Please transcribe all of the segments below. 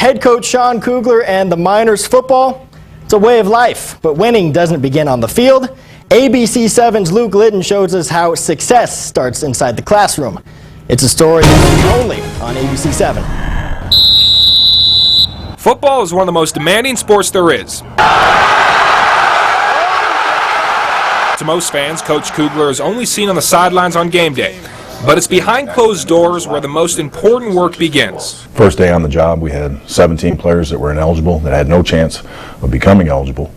head coach Sean Kugler and the Miners football, it's a way of life, but winning doesn't begin on the field. ABC 7's Luke Litton shows us how success starts inside the classroom. It's a story only on ABC 7. Football is one of the most demanding sports there is. To most fans, Coach Kugler is only seen on the sidelines on game day. But it's behind closed doors where the most important work begins. First day on the job, we had 17 players that were ineligible, that had no chance of becoming eligible.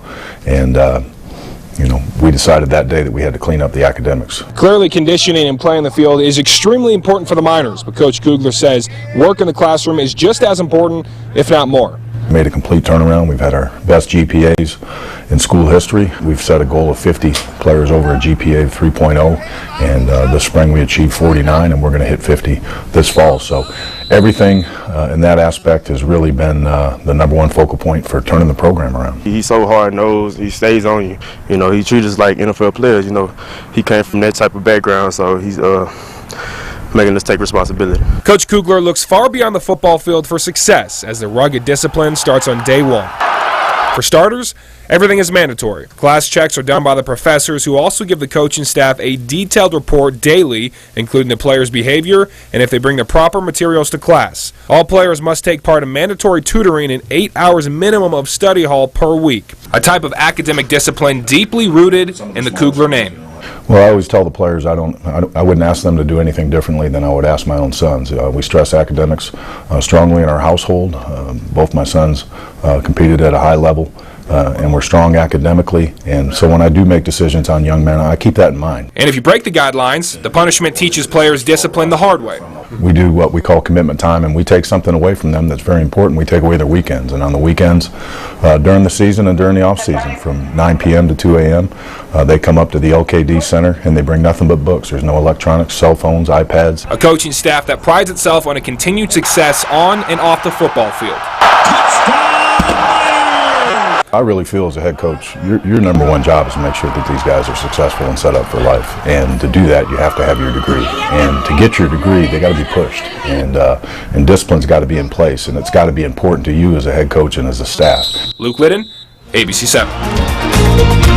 And, we decided that day that we had to clean up the academics. Clearly, conditioning and playing the field is extremely important for the Miners, but Coach Kugler says work in the classroom is just as important, if not more. Made a complete turnaround. We've had our best GPAs in school history. We've set a goal of 50 players over a GPA of 3.0, and this spring we achieved 49, and we're going to hit 50 this fall. So everything in that aspect has really been the number one focal point for turning the program around. He's so hard-nosed. He stays on you. He treats us like NFL players. He came from that type of background, so he's making us take responsibility. Coach Kugler looks far beyond the football field for success as the rugged discipline starts on day one. For starters, everything is mandatory. Class checks are done by the professors, who also give the coaching staff a detailed report daily, including the players' behavior and if they bring the proper materials to class. All players must take part in mandatory tutoring and 8 hours minimum of study hall per week, a type of academic discipline deeply rooted in the Kugler name. Well, I always tell the players I wouldn't ask them to do anything differently than I would ask my own sons. We stress academics strongly in our household. Both my sons competed at a high level, and we're strong academically. And so when I do make decisions on young men, I keep that in mind. And if you break the guidelines, the punishment teaches players discipline the hard way. We do what we call commitment time, and we take something away from them that's very important. We take away their weekends. And on the weekends, during the season and during the off season, from 9 p.m. to 2 a.m., they come up to the LKD Center and they bring nothing but books. There's no electronics, cell phones, iPads. A coaching staff that prides itself on a continued success on and off the football field. I really feel as a head coach, your number one job is to make sure that these guys are successful and set up for life. And to do that, you have to have your degree. And to get your degree, they got to be pushed. And discipline's got to be in place. And it's got to be important to you as a head coach and as a staff. Luke Litton, ABC 7.